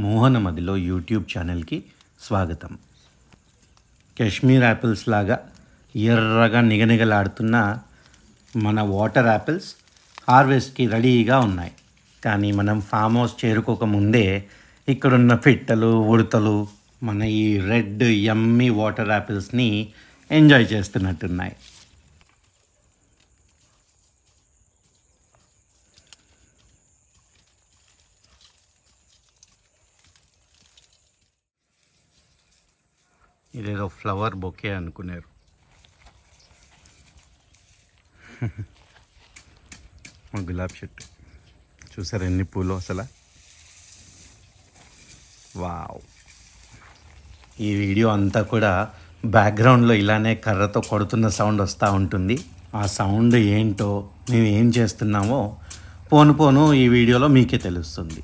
మోహనమదిలో YouTube ఛానల్కి స్వాగతం. Kashmir apples లాగా ఎర్రగా నిగనిగలాడుతున్న మన వాటర్ యాపిల్స్ హార్వెస్ట్కి రెడీగా ఉన్నాయి. కానీ మనం ఫామ్ హౌస్ చేరుకోకముందే ఇక్కడున్న పిట్టలు ఉడతలు మన ఈ రెడ్ యమ్మీ వాటర్ యాపిల్స్ని ఎంజాయ్ చేస్తున్నట్టున్నాయి. ఇదేదో ఫ్లవర్ బొకే అనుకున్నారు. మా గులాబీ చెట్టు చూసారు ఎన్ని పూలు అసలు. వావ్. ఈ వీడియో అంతా కూడా బ్యాక్గ్రౌండ్లో ఇలానే కర్రతో కొడుతున్న సౌండ్ వస్తూ ఉంటుంది. ఆ సౌండ్ ఏంటో మేము ఏం చేస్తున్నామో పోను పోను ఈ వీడియోలో మీకే తెలుస్తుంది.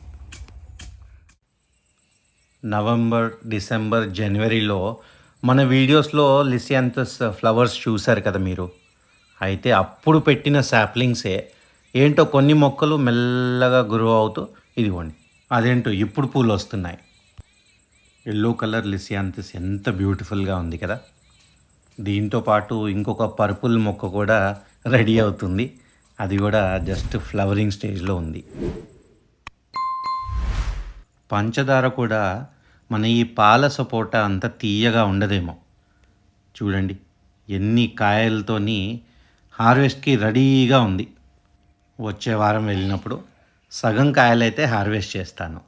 నవంబర్, డిసెంబర్, జనవరిలో మన వీడియోస్లో లిసియాంథస్ ఫ్లవర్స్ చూశారు కదా మీరు. అయితే అప్పుడు పెట్టిన శాప్లింగ్సే ఏంటో కొన్ని మొక్కలు మెల్లగా గ్రో అవుతూ ఇదిగోండి అదేంటో ఇప్పుడు పూలు వస్తున్నాయి. ఎల్లో కలర్ లిసియాంథస్ ఎంత బ్యూటిఫుల్గా ఉంది కదా. దీంతో పాటు ఇంకొక పర్పుల్ మొక్క కూడా రెడీ అవుతుంది. అది కూడా జస్ట్ ఫ్లవరింగ్ స్టేజ్లో ఉంది. పంచదార కూడా మన ఈ పాల సపోటా అంత తీయగా ఉండదేమో. చూడండి ఎన్ని కాయలతోని హార్వెస్ట్కి రెడీగా ఉంది. వచ్చే వారం వెళ్ళినప్పుడు సగం కాయలైతే హార్వెస్ట్ చేస్తాను.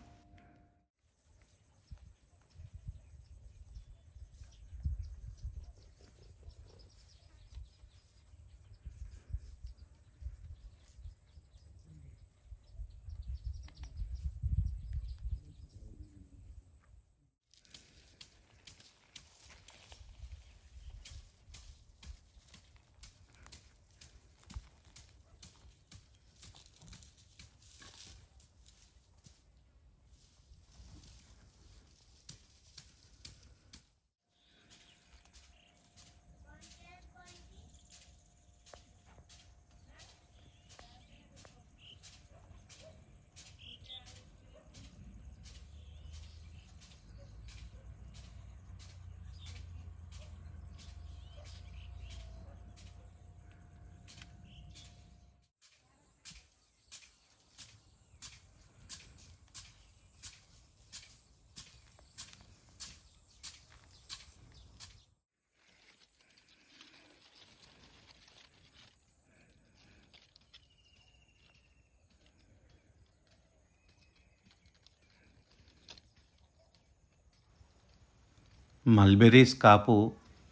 మల్బెరీస్ కాపు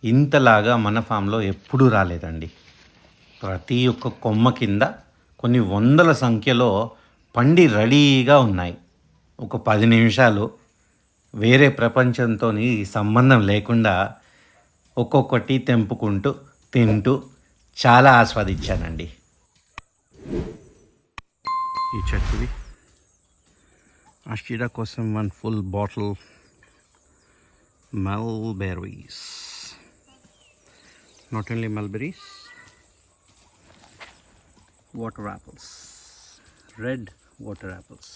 ఇంతలాగా మన ఫామ్లో ఎప్పుడూ రాలేదండి. ప్రతి ఒక్క కొమ్మ కింద కొన్ని వందల సంఖ్యలో పండి రెడీగా ఉన్నాయి. ఒక 10 నిమిషాలు వేరే ప్రపంచంతో సంబంధం లేకుండా ఒక్కొక్కటి తెంపుకుంటూ తింటూ చాలా ఆస్వాదించానండి. ఈ చెట్టుది అషీరా కోసం 1 full bottle mulberries. Not only mulberries, water apples, red water apples.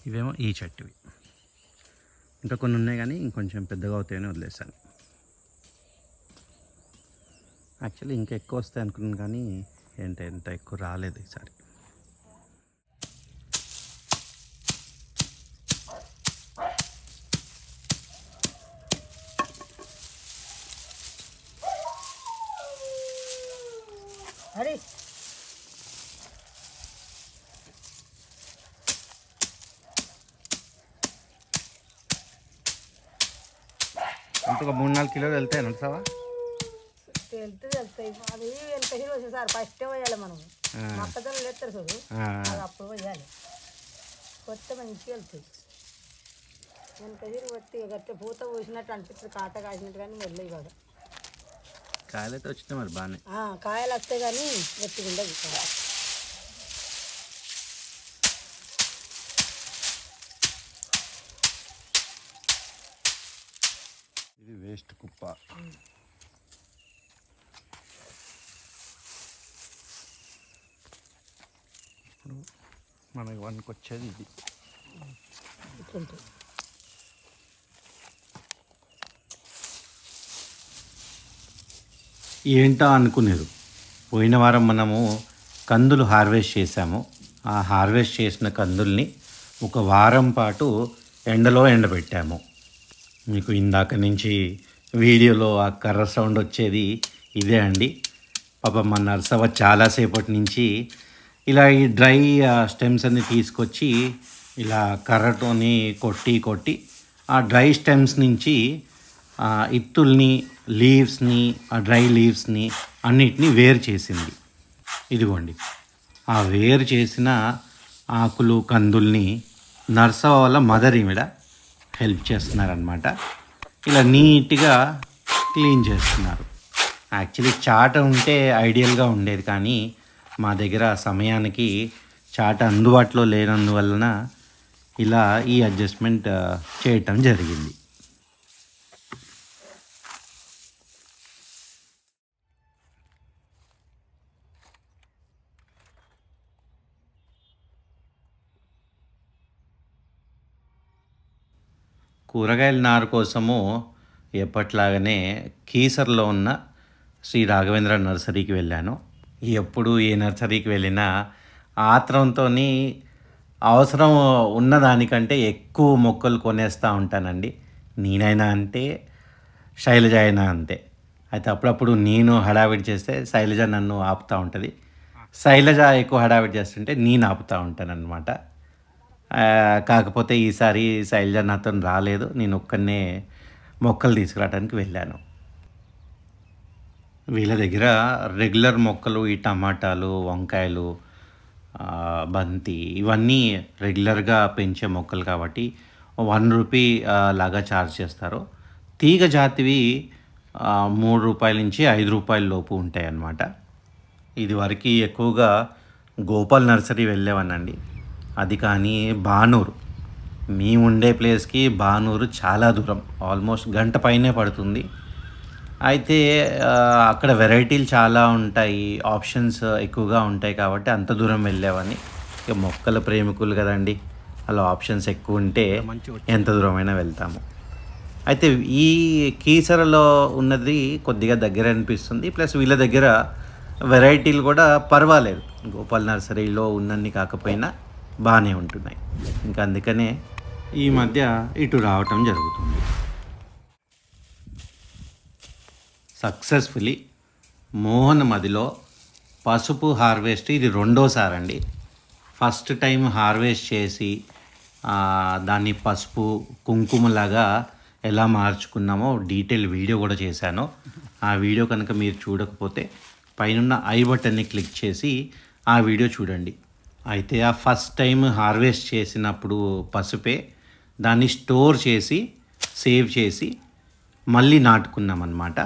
ఇవేమో ఈ చెట్టువి. ఇంకా కొన్ని ఉన్నాయి కానీ ఇంకొంచెం పెద్దగా అవుతాయని వదిలేసాను. యాక్చువల్లీ ఇంకా ఎక్కువ వస్తాయి అనుకున్నాను కానీ ఎంత ఎక్కువ రాలేదు ఈసారి. అరే ఇంకొక 3-4 కిలోలు వెళ్తాయి నడుసావా? వెళ్తాయి. అది వెనక వచ్చి సార్ ఫస్ట్ పోయాలి మనం. మొక్కజొన్నలు ఎత్తారు చూడు, అది అప్పుడు పోయాలి. కొత్త మంచిగా వెళ్తాయి. వెనక వచ్చి గట్టి పూత పూసినట్టు అనిపిస్తుంది, కాట కాసినట్టు. కానీ వెళ్ళయి కాదు. కాయలు అయితే వచ్చినాయి మరి బాగానే. కాయలు వస్తాయి కానీ గట్టిగా ఉండదు. ఇది వేస్ట్ కుప్ప. ఇప్పుడు మనకి వన్కి వచ్చేది ఇది. ఇట్లుంటాయి. ఏంటో అనుకునేది. పోయిన వారం మనము కందులు హార్వెస్ట్ చేసాము. ఆ హార్వెస్ట్ చేసిన కందుల్ని ఒక వారం పాటు ఎండలో ఎండబెట్టాము. మీకు ఇందాక నుంచి వీడియోలో ఆ కర్ర సౌండ్ వచ్చేది ఇదే అండి. పాపం మా నర్సవ్వ చాలాసేపటి నుంచి ఇలా ఈ డ్రై స్టెమ్స్ అన్ని తీసుకొచ్చి ఇలా కర్రతోని కొట్టి ఆ డ్రై స్టెమ్స్ నుంచి ఇత్తుల్ని, లీవ్స్ని, ఆ డ్రై లీవ్స్ని అన్నిటినీ వేరు చేసింది. ఇదిగోండి, ఆ వేరు చేసిన ఆకులు కందుల్ని నర్సవ్వ వాళ్ళ మదర్ ఈవిడ హెల్ప్ చేస్తున్నారనమాట. ఇలా నీట్గా క్లీన్ చేస్తున్నారు. యాక్చువల్లీ చాట ఉంటే ఐడియల్గా ఉండేది, కానీ మా దగ్గర సమయానికి చాట అందుబాటులో లేనందువలన ఇలా ఈ అడ్జస్ట్మెంట్ చేయటం జరిగింది. కూరగాయల నారు కోసము ఎప్పట్లాగానే కీసర్లో ఉన్న శ్రీ రాఘవేంద్ర నర్సరీకి వెళ్ళాను. ఎప్పుడు ఏ నర్సరీకి వెళ్ళినా ఆత్రంతో అవసరం ఉన్నదానికంటే ఎక్కువ మొక్కలు కొనేస్తూ ఉంటానండి. నేనైనా అంతే, శైలజ అయినా అంతే. అయితే అప్పుడప్పుడు నేను హడావిడి చేస్తే శైలజ నన్ను ఆపుతూ ఉంటుంది, శైలజ ఎక్కువ హడావిడి చేస్తుంటే నేను ఆపుతూ ఉంటాను అనమాట. కాకపోతే ఈసారి శైలజ నాతో రాలేదు, నేను ఒక్కనే మొక్కలు తీసుకురావడానికి వెళ్ళాను. వీళ్ళ దగ్గర రెగ్యులర్ మొక్కలు, ఈ టమాటాలు, వంకాయలు, బంతి ఇవన్నీ రెగ్యులర్గా పెంచే మొక్కలు కాబట్టి 1 రూపీ లాగా ఛార్జ్ చేస్తారు. తీగ జాతివి 3 రూపాయల నుంచి 5 రూపాయల లోపు ఉంటాయి అన్నమాట. ఇది వరకు ఎక్కువగా గోపాల్ నర్సరీ వెళ్ళేవానండి. అది కానీ బానూరు, మేము ఉండే ప్లేస్కి బానూరు చాలా దూరం, ఆల్మోస్ట్ గంట పైనే పడుతుంది. అయితే అక్కడ వెరైటీలు చాలా ఉంటాయి, ఆప్షన్స్ ఎక్కువగా ఉంటాయి కాబట్టి అంత దూరం వెళ్ళేవాడిని. ఇక మొక్కల ప్రేమికులు కదండి, అలా ఆప్షన్స్ ఎక్కువ ఉంటే ఎంత దూరమైనా వెళ్తాము. అయితే ఈ కీసరలో ఉన్నది కొద్దిగా దగ్గర అనిపిస్తుంది. ప్లస్ వీళ్ళ దగ్గర వెరైటీలు కూడా పర్వాలేదు, గోపాల్ నర్సరీలో ఉన్నన్ని కాకపోయినా బాగానే ఉంటున్నాయి. ఇంకా అందుకనే ఈ మధ్య ఇటు రావటం జరుగుతుంది. సక్సెస్ఫుల్లీ మోహన్ మదిలో పసుపు హార్వెస్ట్ ఇది 2వసారి అండి. ఫస్ట్ టైం హార్వెస్ట్ చేసి దాన్ని పసుపు కుంకుమలాగా ఎలా మార్చుకున్నామో డీటెయిల్ వీడియో కూడా చేశాను. ఆ వీడియో కనుక మీరు చూడకపోతే పైన ఐ బటన్ని క్లిక్ చేసి ఆ వీడియో చూడండి. అయితే ఆ ఫస్ట్ టైం హార్వెస్ట్ చేసినప్పుడు పసుపే దాన్ని స్టోర్ చేసి సేవ్ చేసి మళ్ళీ నాటుకున్నాం అన్నమాట.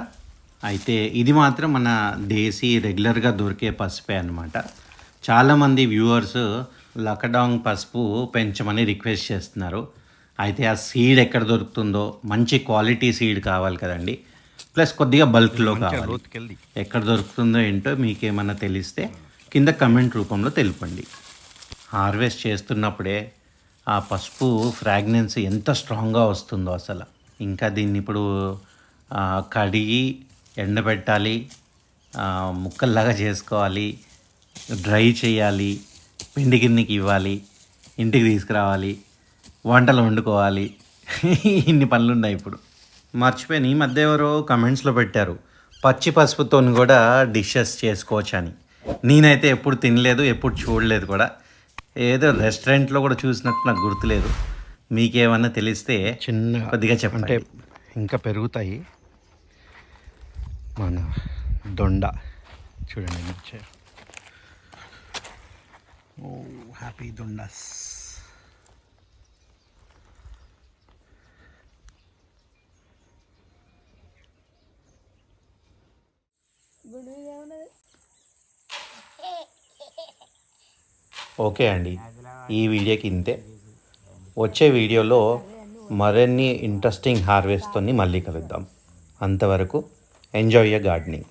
అయితే ఇది మాత్రం మన దేశీ రెగ్యులర్గా దొరికే పసుపే అనమాట. చాలామంది వ్యూవర్స్ లకడాంగ్ పసుపు పెంచమని రిక్వెస్ట్ చేస్తున్నారు. అయితే ఆ సీడ్ ఎక్కడ దొరుకుతుందో, మంచి క్వాలిటీ సీడ్ కావాలి కదండి, ప్లస్ కొద్దిగా బల్క్లో కావాలి. ఎక్కడ దొరుకుతుందో ఏంటో మీకేమన్నా తెలిస్తే కింద కమెంట్ రూపంలో తెలుపండి. హార్వెస్ట్ చేస్తున్నప్పుడే ఆ పసుపు ఫ్రాగ్రెన్స్ ఎంత స్ట్రాంగ్గా వస్తుందో అసలు. ఇంకా దీన్ని ఇప్పుడు కడిగి ఎండబెట్టాలి, ముక్కల్లాగా చేసుకోవాలి, డ్రై చేయాలి, పిండి గిన్నెకి ఇవ్వాలి, ఇంటికి తీసుకురావాలి, వంటలు వండుకోవాలి. ఇన్ని పనులు ఉన్నాయి ఇప్పుడు. మర్చిపోయాను, ఈ మధ్య ఎవరో కమెంట్స్లో పెట్టారు పచ్చి పసుపుతో కూడా డిషెస్ చేసుకోవచ్చు అని. నేనైతే ఎప్పుడు తినలేదు, ఎప్పుడు చూడలేదు కూడా. ఏదో రెస్టారెంట్లో కూడా చూసినట్టు నాకు గుర్తులేదు. మీకేమన్నా తెలిస్తే చిన్న కొద్దిగా చెప్పండి. ఇంకా పెరుగుతాయి. మన దొండ చూడండి, వచ్చాయి. ఓ హ్యాపీ దొండాస్. ఓకే అండి, ఈ వీడియోకి ఇంతే. వచ్చే వీడియోలో మరిన్ని ఇంట్రెస్టింగ్ హార్వెస్ట్తో మళ్ళీ కలుద్దాం. అంతవరకు ఎంజాయ్ యర్ గార్డెనింగ్.